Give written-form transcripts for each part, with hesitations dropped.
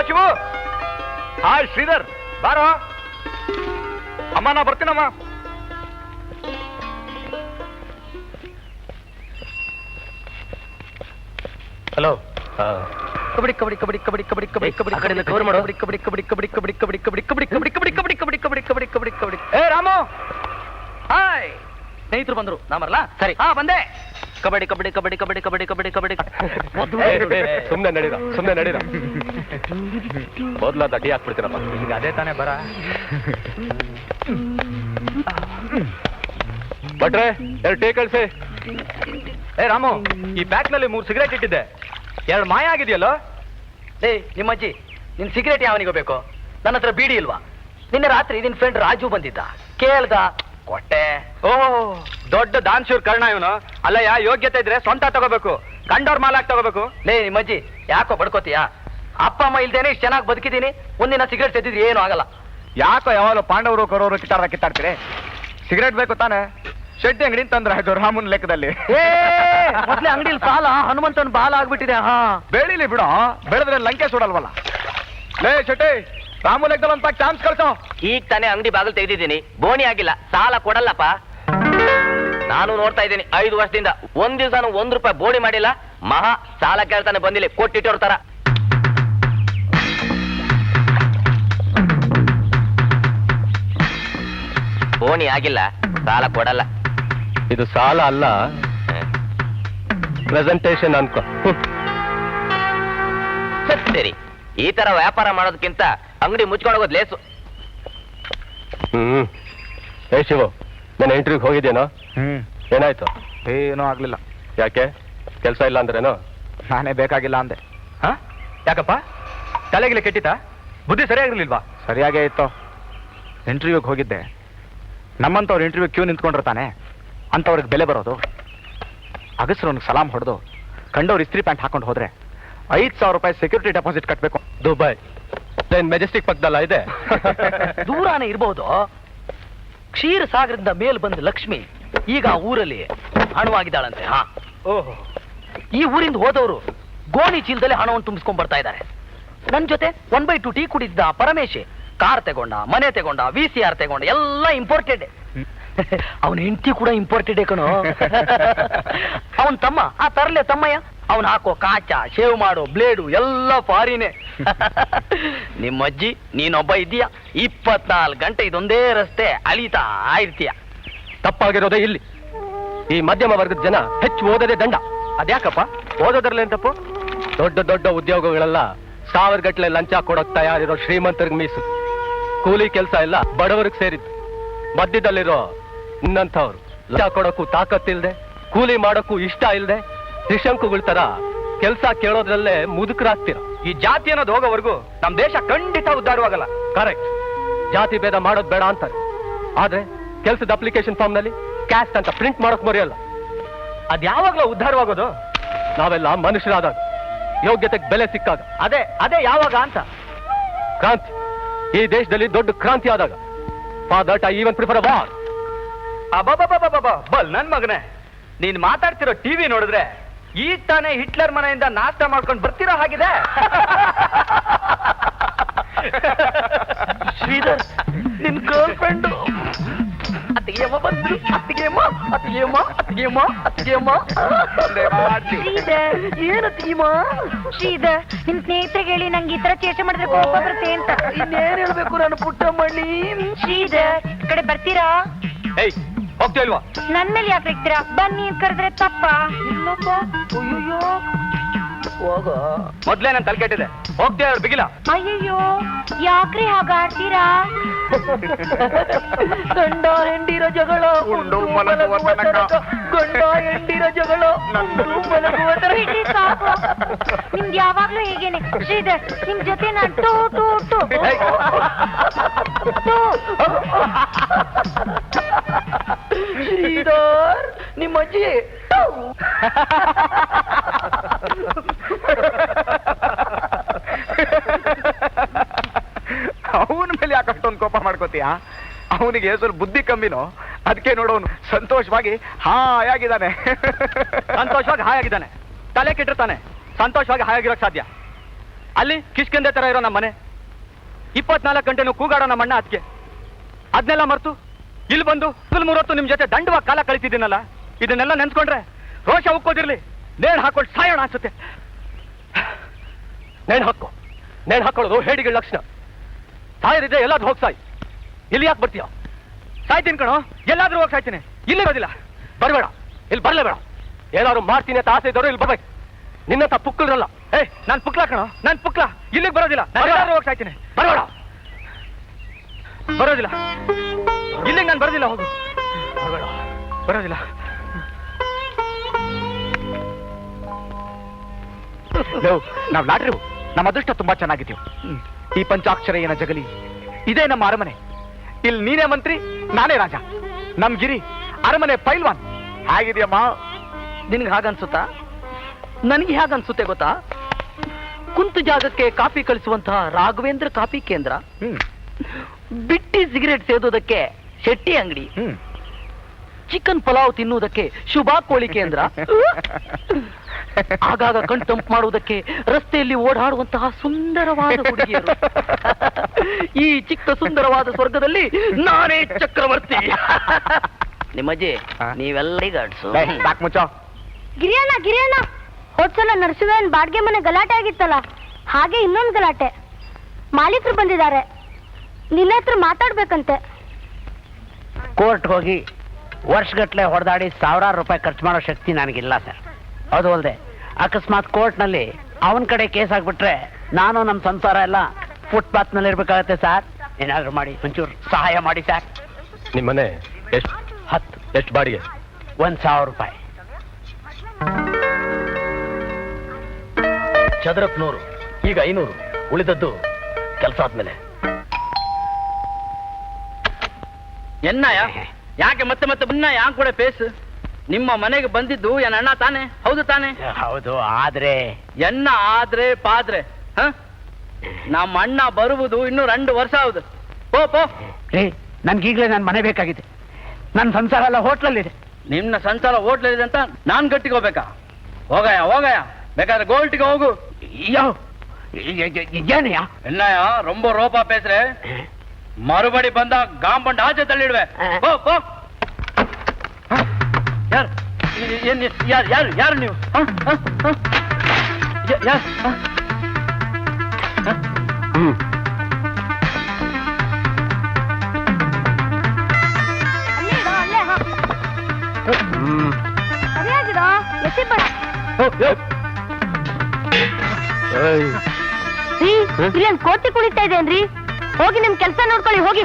Shivu. Hi Sridhar, ಬಾರೋ. ಅಮ್ಮ ನಾ ಬರ್ತೀನಮ್ಮ. ಹಲೋ. ಕಬಡ್ಡಿ ಕಬಡ್ಡಿ ಕಬಡ್ಡಿ ಕಬಡ್ಡಿ ಕಬಡ್ಡಿ ಕಬಡ್ಡಿ ಕಬಡ್ಡಿ ಕಡೆಯಿಂದ ಕವರ್ ಮಾಡೋ. ಕಬಡ್ಡಿ ಕಬಡ್ಡಿ ಕಬಡ್ಡಿ ಕಬಡ್ಡಿ ಕಬಡ್ಡಿ ಕಬಡ್ಡಿ ಕಬಡ್ಡಿ ಕಬಡ್ಡಿ ಕಬಡ್ಡಿ ಕಬಡ್ಡಿ ಕಬಡ್ಡಿ ಕಬಡ್ಡಿ ಕಬಡ್ಡಿ ಕಬಡ್ಡಿ ಕಬಡ್ಡಿ. ಏ ರಾಮು, ಹಾಯ್. ಸ್ನೇಹಿತರು ಬಂದ್ರು, ನಾ ಬರಲ್ಲ. ಸರಿ, ಹಾ ಬಂದೆ. ಕಬಡ್ಡಿ ಕಬಡ್ಡಿ ಕಬಡ್ಡಿ ಕಬಡ್ಡಿ ಕಬಡ್ಡಿ ಕಬಡ್ಡಿ ಕಬಡ್ಡಿ. ಸುಮ್ನೆ ನಡೀರ, ಸುಮ್ನೆ ನಡೀರ. ಮೊದ್ಲ ಅಡ್ಡಿ ಹಾಕ್ಬಿಡ್ತೀನಪ್ಪ. ಈಗ ಅದೇ ತಾನೇ ಬರ. ಬಟ್ರೆ 2 ಟೀ ಕಳ್ಸಿ. ಏ ರಾಮು, ಈ ಪ್ಯಾಕ್ ನಲ್ಲಿ 3 ಸಿಗರೇಟ್ ಇಟ್ಟಿದ್ದೆ, 2 ಮಾಯ ಆಗಿದೆಯಲ್ಲೋ. ಏ ನಿಮ್ಮಜ್ಜಿ, ನಿನ್ ಸಿಗರೇಟ್ ಯಾವನಿಗೂ ಬೇಕು? ನನ್ನ ಹತ್ರ ಬೀಡಿ ಇಲ್ವಾ? ನಿನ್ನೆ ರಾತ್ರಿ ನಿನ್ ಫ್ರೆಂಡ್ ರಾಜು ಬಂದಿದ್ದ, ಕೇಳ್ದ, ಕೊಟ್ಟೆ. ಓಹ್, ದೊಡ್ಡ ದಾನ್ಶೂರ್ ಕರ್ಣ ಇವನು. ಅಲ್ಲಯ್ಯ, ಯೋಗ್ಯತೆ ಇದ್ರೆ ಸ್ವಂತ ತಗೋಬೇಕು, ಕಂಡೋರ್ ಮಾಲಾಕ್ ತಗೋಬೇಕು. ಲೇ ನಿಮ್ಮಜ್ಜಿ, ಯಾಕೋ ಬಡ್ಕೋತೀಯಾ? ಅಪ್ಪ ಅಮ್ಮ ಇಲ್ದೇನೆ ಇಷ್ಟು ಚೆನ್ನಾಗಿ ಬದುಕಿದೀನಿ, ಒಂದಿನ ಸಿಗರೇಟ್ ತೆಗೆದಿದ್ರೆ ಏನು ಆಗಲ್ಲ. ಯಾಕೋ ಯಾವಾಗಲೂ ಪಾಂಡವರು ಕರೋರು ಕಿತ್ತಾಡ್ತೀರಿ? ಸಿಗರೇಟ್ ಬೇಕು ತಾನೆ? ಶೆಟ್ಟಿ ಅಂಗಡಿ ತಂದ್ರೆ ಆಯ್ತು ರಾಮನ್ ಲೆಕ್ಕದಲ್ಲಿ. ಮೊದ್ಲೇ ಅಂಗಡಿಲಿ ಸಾಲ ಹನುಮಂತನ ಬಾಲ ಆಗ್ಬಿಟ್ಟಿದೆ. ಹಾ, ಬೆಳಿಲಿ ಬಿಡೋ, ಬೆಳೆದ್ರೆ ಲಂಕೆ ಸುಡಲ್ವಲ್ಲ. ಲೇ ಶೆಟ್ಟಿ, ರಾಮು ಲೆಕ್ಕದಲ್ಲಿ ಒಂದು ಚಾನ್ಸ್ ಕಳ್ಸೋ. ಈಗ ತಾನೇ ಅಂಗಡಿ ಬಾಗಿಲು ತೆಗೆದಿದ್ದೀನಿ, ಬೋಣಿ ಆಗಿಲ್ಲ, ಸಾಲ ಕೊಡಲ್ಲಪ್ಪ. ನಾನು ನೋಡ್ತಾ ಇದ್ದೀನಿ 5 ವರ್ಷದಿಂದ ಒಂದ್ ದಿವಸ 1 ರೂಪಾಯಿ ಬೋಣಿ ಮಾಡಿಲ್ಲ. ಮಹಾ ಸಾಲ ಕೇಳ್ತಾನೆ ಬಂದಿಲ್ಲ, ಕೊಟ್ಟಿಟ್ಟೋರ್ ತರ. ಬೋಣಿ ಆಗಿಲ್ಲ, ಸಾಲ ಕೊಡಲ್ಲ. ಇದು ಸಾಲ ಅಲ್ಲ, ಪ್ರೆಸೆಂಟೇಶನ್ ಅನ್ಕೋ. ಸರಿ, ಈ ತರ ವ್ಯಾಪಾರ ಮಾಡೋದಕ್ಕಿಂತ ಅಂಗಡಿ ಮುಚ್ಕೊಂಡು ಹೋಗೋದು ಲೇಸು. ಏ ಶಿವು, ನಾನು ಇಂಟರ್ವ್ಯೂಗೆ ಹೋಗಿದ್ದೇನೋ? ಏನಾಯ್ತು? ಏನೂ ಆಗ್ಲಿಲ್ಲ. ಯಾಕೆ? ಕೆಲಸ ಇಲ್ಲ ಅಂದ್ರೇನೋ? ನಾನೇ ಬೇಕಾಗಿಲ್ಲ ಅಂದೆ. ಹಾ, ಯಾಕಪ್ಪ? ತಲೆಗಿಲೆ ಕೆಟ್ಟಿತಾ? ಬುದ್ಧಿ ಸರಿಯಾಗಿರ್ಲಿಲ್ವಾ? ಸರಿಯಾಗೇ ಇತ್ತು. ಇಂಟರ್ವ್ಯೂಗೆ ಹೋಗಿದ್ದೆ. ನಮ್ಮಂತವ್ರು ಇಂಟರ್ವ್ಯೂ ಕ್ಯೂ ನಿಂತ್ಕೊಂಡಿರ್ತಾನೆ, ಅಂಥವ್ರಿಗೆ ಬೆಲೆ ಬರೋದು. ಅಗಸ್ರವ್ನಿಗೆ ಸಲಾಂ ಹೊಡೆದು ಕಂಡವ್ರು ಇಸ್ತ್ರಿ ಪ್ಯಾಂಟ್ ಹಾಕೊಂಡು ಹೋದ್ರೆ 5,000 ರೂಪಾಯಿ ಸೆಕ್ಯೂರಿಟಿ ಡೆಪಾಸಿಟ್ ಕಟ್ಟಬೇಕು. ದುಬೈ ಮೆಜೆಸ್ಟಿಕ್ ಪಕ್ಕದಲ್ಲ ಇದೆ. ದೂರಾನೇ ಇರಬಹುದು. ಕ್ಷೀರ ಸಾಗರದಿಂದ ಮೇಲ್ ಬಂದ ಲಕ್ಷ್ಮಿ ಈಗ ಆ ಊರಲ್ಲಿ ಹಣವಾಗಿದ್ದಾಳಂತೆ. ಹಾ, ಓಹೋ. ಈ ಊರಿಂದ ಹೋದವರು ಗೋಣಿ ಚೀಲದಲ್ಲಿ ಹಣವನ್ನು ತುಂಬಿಸ್ಕೊಂಡ್ ಬರ್ತಾ ಇದ್ದಾರೆ. ನನ್ ಜೊತೆ 1/2 ಟೀ ಕುಡಿಸಿದ ಪರಮೇಶಿ ಕಾರ್ ತಗೊಂಡ, ಮನೆ ತಗೊಂಡ, VCR ತಗೊಂಡ, ಎಲ್ಲ ಇಂಪೋರ್ಟೆಡ್. ಅವನ ಹೆಂಡತಿ ಕೂಡ ಇಂಪೋರ್ಟೆಡ್ ಕಣೋ. ಅವನ್ ತಮ್ಮ ಆ ತರಲೆ ತಮ್ಮಯ್ಯ, ಅವನ್ ಹಾಕೋ ಕಾಚ, ಶೇವ್ ಮಾಡೋ ಬ್ಲೇಡು ಎಲ್ಲ ಫಾರಿನೇ. ನಿಮ್ಮಜ್ಜಿ ನೀನೊಬ್ಬ ಇದೀಯ, 24 ಗಂಟೆ ಇದೊಂದೇ ರಸ್ತೆ ಅಲಿತಾ ಇರ್ತೀಯ. ತಪ್ಪಾಗಿರೋದೇ ಇಲ್ಲಿ. ಈ ಮಧ್ಯಮ ವರ್ಗದ ಜನ ಹೆಚ್ಚು ಓದೋದೇ ದಂಡ. ಅದ್ಯಾಕಪ್ಪ? ಓದೋದ್ರಲ್ಲೇನ್ ತಪ್ಪು? ದೊಡ್ಡ ದೊಡ್ಡ ಉದ್ಯೋಗಗಳೆಲ್ಲ 1000 ಗಟ್ಟಲೆ ಲಂಚ ಕೊಡೋಕ್ ತಯಾರಿರೋ ಶ್ರೀಮಂತರಿಗೆ ಮೀಸಲು. ಕೂಲಿ ಕೆಲಸ ಎಲ್ಲ ಬಡವರಿಗೆ ಸೇರಿದ್ದು. ಮಧ್ಯದಲ್ಲಿರೋ ಇನ್ನಂಥವ್ರು ಲಂಚ ಕೊಡೋಕ್ಕೂ ತಾಕತ್ತಿಲ್ದೆ, ಕೂಲಿ ಮಾಡೋಕ್ಕೂ ಇಷ್ಟ ಇಲ್ಲದೆ, ತ್ರಿಶಂಕುಗಳ ತರ ಕೆಲಸ ಕೇಳೋದ್ರಲ್ಲೇ ಮುದುಕರಾಗ್ತೀರ. ಈ ಜಾತಿ ಅನ್ನೋದು ಹೋಗೋವರೆಗೂ ನಮ್ ದೇಶ ಖಂಡಿತ ಉದ್ಧಾರವಾಗಲ್ಲ. ಕರೆಕ್ಟ್. ಜಾತಿ ಭೇದ ಮಾಡೋದ್ ಬೇಡ ಅಂತಾರೆ, ಆದ್ರೆ ಕೆಲಸದ ಅಪ್ಲಿಕೇಶನ್ ಫಾರ್ಮ್ ನಲ್ಲಿ ಕ್ಯಾಸ್ಟ್ ಅಂತ ಪ್ರಿಂಟ್ ಮಾಡೋಕ್ ಮರೆಯಲ್ಲ. ಅದ್ಯಾವಾಗ್ಲೂ ಉದ್ಧಾರವಾಗೋದು? ನಾವೆಲ್ಲ ಮನುಷ್ಯರಾದಾಗ, ಯೋಗ್ಯತೆಗೆ ಬೆಲೆ ಸಿಕ್ಕಾಗ. ಅದೇ ಯಾವಾಗ ಅಂತ. ಕ್ರಾಂತಿ, ಈ ದೇಶದಲ್ಲಿ ದೊಡ್ಡ ಕ್ರಾಂತಿ ಆದಾಗ. For that I even prefer a war. ಬಲ್ ನನ್ ಮಗನೇ, ನೀನ್ ಮಾತಾಡ್ತಿರೋ ಟಿವಿ ನೋಡಿದ್ರೆ ಈಗ ತಾನೇ ಹಿಟ್ಲರ್ ಮನೆಯಿಂದ ನಾಷ್ಟ ಮಾಡ್ಕೊಂಡು ಬರ್ತಿರೋ ಹಾಗಿದೆ. ಶ್ರೀಧರ್, ನಿನ್ ಗರ್ಲ್ ಫ್ರೆಂಡ್ ಅತ್ತಿಗೆಯಮ್ಮ ಬಂದ್ರು. ಅತ್ತಿಗೆಯಮ್ಮ ಅತ್ತಿಗೆಯಮ್ಮ ಅತ್ತಿಗೆಯಮ್ಮ ಅತ್ತಿಗೆಯಮ್ಮ. ಶ್ರೀಧರ್, ಏನು ಅತ್ತಿಗೆಯಮ್ಮ? ಶ್ರೀಧರ್, ನಿಮ್ ಸ್ನೇಹಿತರಿಗೆ ಹೇಳಿ ನಂಗೆ ಈ ತರ ಚೇಷ್ಟೆ ಮಾಡಿದ್ರೆ ಕೋಪ ಬರುತ್ತೆ ಅಂತ. ಇನ್ನೇನ್ ಹೇಳ್ಬೇಕು ನಾನು ಪುಟ್ಟಮ್ಮಣ್ಣಿ? ಶ್ರೀಧರ್, ಈ ಕಡೆ ಬರ್ತೀರಾ? ಏಯ್, ಹೋಗ್ತಾ ಇಲ್ವಾ? ನನ್ ಮೇಲೆ ಯಾಕೆ ಇರ್ತೀರಾ? ಬನ್ನಿ ಕರೆದ್ರೆ ತಪ್ಪ. ಇಲ್ಲಪ್ಪ. ಅಯ್ಯೋ, ಹೋಗೋ. ಮೊದ್ಲೇ ನನ್ ತಲೆ ಕೆಟ್ಟಿದೆ, ಹೋಗ್ತಾ ಇರೋ ಬಿಗಿಲ. ಅಯ್ಯಯ್ಯೋ, ಯಾಕ್ರಿ ಹಾಗಾಡ್ತೀರಾ? ಗಂಡ ಹೆಂಡಿರ ಜಗಳ, ಉಂಡು ಮಲಗುವ ತನಕ. ಗಂಡ ಹೆಂಡಿರ ಜಗಳ, ಉಂಡು ಮಲಗುವ ತನಕ. ಬಿಡ್ರಿ ಸಾಕು. ನಿಮ್ಗೆ ಯಾವಾಗ್ಲೂ ಹೇಗೇನೆ. ಶ್ರೀಧರ್, ನಿಮ್ ಜೊತೆ ನಾನ್ ಟೂ ಟೂ ಟೂ ಟೂ. ಶ್ರೀಧರ್, ನಿಮ್ಮ ಅಜ್ಜಿ ಅವನ ಮೇಲೆ ಯಾಕೆ ಅಷ್ಟೊಂದು ಕೋಪ ಮಾಡ್ಕೋತೀಯ? ಅವನಿಗೆ ಸ್ವಲ್ಪ ಬುದ್ಧಿ ಕಮ್ಮಿನೋ, ಅದಕ್ಕೆ ನೋಡೋನು ಸಂತೋಷವಾಗಿ ಹಾಯಾಗಿದ್ದಾನೆ. ಸಂತೋಷವಾಗಿ ಹಾಯಾಗಿದ್ದಾನೆ. ತಲೆ ಕೆಟ್ಟಿರ್ತಾನೆ, ಸಂತೋಷವಾಗಿ ಹಾಯಾಗಿರೋಕ್ ಸಾಧ್ಯ? ಅಲ್ಲಿ ಕಿಷ್ಕಂದೆ ತರ ಇರೋ ನಮ್ಮ ಮನೆ, 24 ಗಂಟೆನೂ ಕೂಗಾಡೋ ನಮ್ಮ ಅಣ್ಣ ಅದಕ್ಕೆ, ಅದನ್ನೆಲ್ಲ ಮರ್ತು ಇಲ್ಲಿ ಬಂದು 30 ನಿಮ್ ಜೊತೆ ದಂಡವಾಗಿ ಕಾಲ ಕಳಿತಿದ್ದೀನಲ್ಲ, ಇದನ್ನೆಲ್ಲ ನೆನ್ಸ್ಕೊಂಡ್ರೆ ರೋಷ ಉಕ್ಕೋದಿರ್ಲಿ, ನೇಣು ಹಾಕೊಂಡು ಸಾಯೋಣ ಅನ್ಸುತ್ತೆ. ನೇಣು ಹಾಕೊಳ್ಳೋದು ಹೇಡಿಗಳ ಲಕ್ಷಣ. ಸಾಯದಿದ್ರೆ ಎಲ್ಲಾದ್ರೂ ಹೋಗಿ ಸಾಯ್, ಇಲ್ಲಿ ಯಾಕೆ ಬರ್ತೀಯ? ಸಾಯ್ತೀನಿ ಕಣೋ, ಎಲ್ಲಾದ್ರೂ ಹೋಗಿ ಸಾಯ್ತೀನಿ, ಇಲ್ಲಿ ಬರೋದಿಲ್ಲ. ಬರಬೇಡ, ಇಲ್ಲಿ ಬರಲೇಬೇಡ. ಏನಾದ್ರು ಮಾಡ್ತೀನಿ ಅಂತ ಆಸೆ ಇದ್ದವರು ಇಲ್ಲಿ ಬರ್ಬೇಕು. ನಿನ್ನಂತ ಪುಕ್ಕಲ್ರಲ್ಲ. ನಾನ್ ಪುಕ್ಲಾ ಕಣೋ, ನಾನ್ ಪುಕ್ಲಾ, ಇಲ್ಲಿಗೆ ಬರೋದಿಲ್ಲ. ಎಲ್ಲಾದ್ರೂ ಹೋಗಿ ಸಾಯ್ತೀನಿ. ಬರಬೇಡ, ಬರೋದಿಲ್ಲ, ಇಲ್ಲಿಗೆ ನಾನು ಬರೋದಿಲ್ಲ. ಹೋಗು, ಬರಬೇಡ, ಬರೋದಿಲ್ಲ. ನಾವು ಲಾಟ್ರಿ, ನಮ್ಮ ಅದೃಷ್ಟ ತುಂಬಾ ಚೆನ್ನಾಗಿದ್ದೀವಿ. ಈ ಪಂಚಾಕ್ಷರಯ್ಯನ ಜಗಲಿ ಇದೇ ನಮ್ಮ ಅರಮನೆ. ಇಲ್ಲಿ ನೀನೇ ಮಂತ್ರಿ, ನಾನೇ ರಾಜ. ನಮ್ ಗಿರಿ ಅರಮನೆ ಪೈಲ್ವಾನ್. ಹೇಗಿದೆಯಮ್ಮ? ನಿನ್ಗೆ ಹಾಗನ್ಸುತ್ತಾ? ನನಗೆ ಹೇಗನ್ಸುತ್ತೆ ಗೊತ್ತಾ? ಕುಂತು ಜಾಗಕ್ಕೆ ಕಾಫಿ ಕಳಿಸುವಂತಹ ರಾಘವೇಂದ್ರ ಕಾಫಿ ಕೇಂದ್ರ, ಬಿಟ್ಟಿ ಸಿಗರೇಟ್ ಸೇದೋದಕ್ಕೆ ಶೆಟ್ಟಿ ಅಂಗಡಿ, ಚಿಕನ್ ಪಲಾವ್ ತಿನ್ನುವುದಕ್ಕೆ ಶುಭಾ ಕೋಳಿ ಕೇಂದ್ರ, ಆಗಾಗ ಕಣ್ತಂಪು ಮಾಡುವುದಕ್ಕೆ ರಸ್ತೆಯಲ್ಲಿ ಓಡಾಡುವಂತಹ ಸುಂದರವಾದ ಹುಡುಗಿಯರು. ಈ ಚಿಕ್ಕ ಸುಂದರವಾದ ಸ್ವರ್ಗದಲ್ಲಿ ನಾನೇ ಚಕ್ರವರ್ತಿ. ನಿಮ್ಮಜ್ಜಿ ನೀವೆಲ್ಲ ಗಡ್ಸು. ಮುಚ್ಚೋ. ಗಿರಿಯಣ್ಣ ಹೋದ್ಸಲ ನರಸಿಂಹನ್ ಬಾಡ್ಗೆ ಮನೆ ಗಲಾಟೆ ಆಗಿತ್ತಲ್ಲ, ಹಾಗೆ ಇನ್ನೊಂದು ಗಲಾಟೆ. ಮಾಲೀಕರು ಬಂದಿದ್ದಾರೆ, ನಿನ್ನ ಹತ್ರ ಮಾತಾಡ್ಬೇಕಂತೆ. ಕೋರ್ಟ್ ಹೋಗಿ ವರ್ಷಗಟ್ಲೆ ಹೊಡೆದಾಡಿ ಸಾವಿರಾರು ರೂಪಾಯಿ ಖರ್ಚು ಮಾಡೋ ಶಕ್ತಿ ನನಗಿಲ್ಲ ಸರ್. ಅದು ಅಲ್ಲದೆ ಅಕಸ್ಮಾತ್ ಕೋರ್ಟ್ನಲ್ಲಿ ಅವನ ಕಡೆ ಕೇಸ್ ಆಗ್ಬಿಟ್ರೆ ನಾನು ನಮ್ಮ ಸಂಸಾರ ಎಲ್ಲ ಫುಟ್ಪಾತ್ ನಲ್ಲಿ ಇರ್ಬೇಕಾಗತ್ತೆ ಸರ್. ಏನಾದ್ರು ಮಾಡಿ ಒಂಚೂರು ಸಹಾಯ ಮಾಡಿ ಸರ್. ನಿಮ್ಮನೆ ಎಷ್ಟು ಬಾಡಿಗೆ? 1,000 ರೂಪಾಯಿ. ಚದರಕ್ಕೆ 100, ಈಗ 500, ಉಳಿದದ್ದು ಕೆಲಸ ಆದ್ಮೇಲೆ. ಎನ್ನಯ ಯಾಕೆ ಮತ್ತೆ ಮತ್ತೆ ಬನ್ನ ಯಾಕೆ ಕೂಡ ಪೇಸ್? ನಿಮ್ಮ ಮನೆಗೆ ಬಂದಿದ್ದು ಎನ್ನ ಅಣ್ಣ ತಾನೆ? ಹೌದು ತಾನೆ? ಹೌದು. ಆದ್ರೆ ಎನ್ನ ಆದ್ರೆ ಪಾದ್ರೆ ನಮ್ಮ ಅಣ್ಣ ಬರುವುದು ಇನ್ನು 2 ವರ್ಷ ಹೌದು. ಪೋ ನನ್ಗೀಗ್ಲೇ ನನ್ನ ಮನೆ ಬೇಕಾಗಿದೆ. ನನ್ನ ಸಂಸಾರ ಎಲ್ಲ ಹೋಟ್ಲಲ್ಲಿದೆ. ನಿನ್ನ ಸಂಸಾರ ಹೋಟ್ಲಿದೆ ಅಂತ ನಾನ್ ಗಟ್ಟಿಗೋಬೇಕಾ? ಹೋಗಯ್ಯ, ಬೇಕಾದ್ರೆ ಗೋಲ್ಟಿಗೆ ಹೋಗು. ಏನಯ್ಯ? ಎನ್ನಯ್ಯ ರೊಂಬ ರೋಪ ಪೇಸ್ರೆ, ಮರುಬಡಿ ಬಂದ ಗಾಂಬಂಡ ಆಚೆ ತಳ್ಳಿಡ್ವೆ. ಯಾರು ನೀವು? ಇಲ್ಲೇನ್ ಕೋತಿ ಕುಣಿತಾ ಇದೇನ್ರಿ? ಹೋಗಿ ನಿಮ್ ಕೆಲ್ಸ ನೋಡ್ಕೊಳ್ಳಿ, ಹೋಗಿ.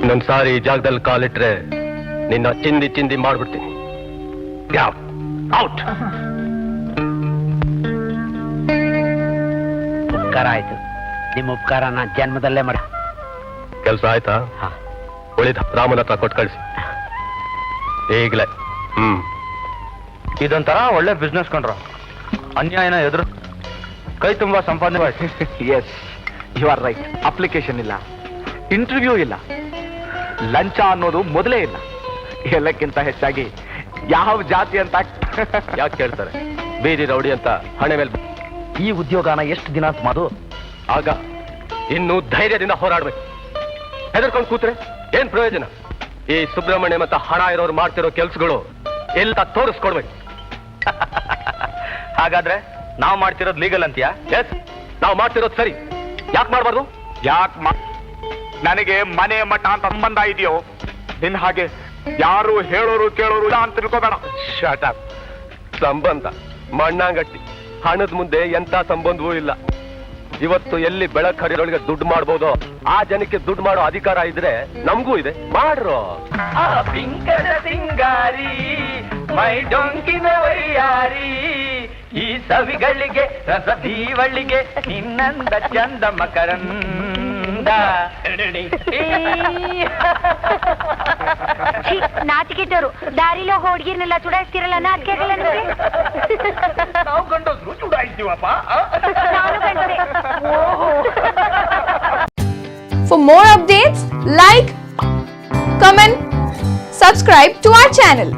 ಇನ್ನೊಂದ್ ಸಾರಿ ಈ ಜಾಗದಲ್ಲಿ ಕಾಲಿಟ್ರೆ ನಿನ್ನ ಚಿಂದಿ ಮಾಡ್ಬಿಡ್ತೀನಿ. ಔಟ್. ಉಪಕಾರ ಆಯ್ತು. ನಿಮ್ಮ ಉಪಕಾರನ ಜನ್ಮದಲ್ಲೇ ಮಾಡ. ಕೆಲಸ ಆಯ್ತಾ? ಉಳಿದ ರಾಮನ ಹತ್ರ ಕೊಟ್ಟು ಕಳಿಸಿ ಈಗಲೇ. ಇದೊಂಥರ ಒಳ್ಳೆ ಬಿಸ್ನೆಸ್ ಕಂಡ್ರ. ಅನ್ಯಾಯನ ಎದುರು ಕೈ ತುಂಬಾ ಸಂಪಾದನೆ. Yes, you are right. Application ಇಲ್ಲ, ಇಂಟರ್ವ್ಯೂ ಇಲ್ಲ, ಲಂಚ ಅನ್ನೋದು ಮೊದಲೇ ಇಲ್ಲ. ಎಲ್ಲಕ್ಕಿಂತ ಹೆಚ್ಚಾಗಿ ಯಾವ ಜಾತಿ ಅಂತ ಯಾಕೆ ಕೇಳ್ತಾರೆ? ಬೀದಿ ರೌಡಿ ಅಂತ ಹಣೆ ಮೇಲೆ. ಈ ಉದ್ಯೋಗನ ಎಷ್ಟು ದಿನ ಅಂತ ಮಾಡು? ಆಗ ಇನ್ನು ಧೈರ್ಯದಿಂದ ಹೋರಾಡ್ಬೇಕು. ಹೆದರ್ಕೊಂಡು ಕೂತ್ರೆ ಏನ್ ಪ್ರಯೋಜನ? ಈ ಸುಬ್ರಹ್ಮಣ್ಯ ಮತ್ತು ಹಣ ಇರೋರು ಮಾಡ್ತಿರೋ ಕೆಲ್ಸಗಳು ಎಲ್ಲ ತೋರಿಸ್ಕೊಡ್ಬೇಕು. ಹಾಗಾದ್ರೆ ನಾವು ಮಾಡ್ತಿರೋದು ಲೀಗಲ್ ಅಂತೀಯಾ? ಎಸ್, ನಾವು ಮಾಡ್ತಿರೋದು ಸರಿ. ಯಾಕೆ ಮಾಡ್ಬಾರ್ದು? ನನಗೆ ಮನೆ ಮಠ ಅಂತ ಸಂಬಂಧ ಇದೆಯೋ ನಿನ್ ಹಾಗೆ ಯಾರು ಹೇಳೋರು ಕೇಳೋರು ಇಲ್ಲ ಅಂತ ತಿಳ್ಕೋಬೇಡ. Shot up. ಸಂಬಂಧ ಮಣ್ಣಾಂಗಟ್ಟಿ. ಹಣದ ಮುಂದೆ ಎಂತ ಸಂಬಂಧವೂ ಇಲ್ಲ. ಇವತ್ತು ಎಲ್ಲಿ ಬೆಳಕ್ ಹರಿರೊಳಗೆ ದುಡ್ಡು ಮಾಡ್ಬೋದು, ಆ ಜನಕ್ಕೆ ದುಡ್ಡು ಮಾಡೋ ಅಧಿಕಾರ ಇದ್ರೆ ನಮಗೂ ಇದೆ. ಮಾಡ್ರು. ಸಿಂಗಾರಿ ಮೈ ಡೊಂಕಿನ ವೈಯಾರಿ, ಈ ಸವಿಗಳಿಗೆ ರಸದೀವಳಿಗೆ ಇನ್ನಂದ ಚಂದ ಮಕರಂದ. ನಾಚಿಕೆಟ್ಟರು ದಾರಿಲೋ ಹುಡುಗಿರ್ನೆಲ್ಲ ಚುಡಾಯಿಸ್ತಿರಲ್ಲ, ನಾಚಿಕೆ ಆಗಲ್ಲ ನಿಮಗೆ? ನಾವು ಗಂಡಸ್ರು ಚುಡಾಯಿಸ್ತೀವಪ್ಪ. ನಾನು ಗಂಡಸೆ. For more updates, like, comment, subscribe to our channel.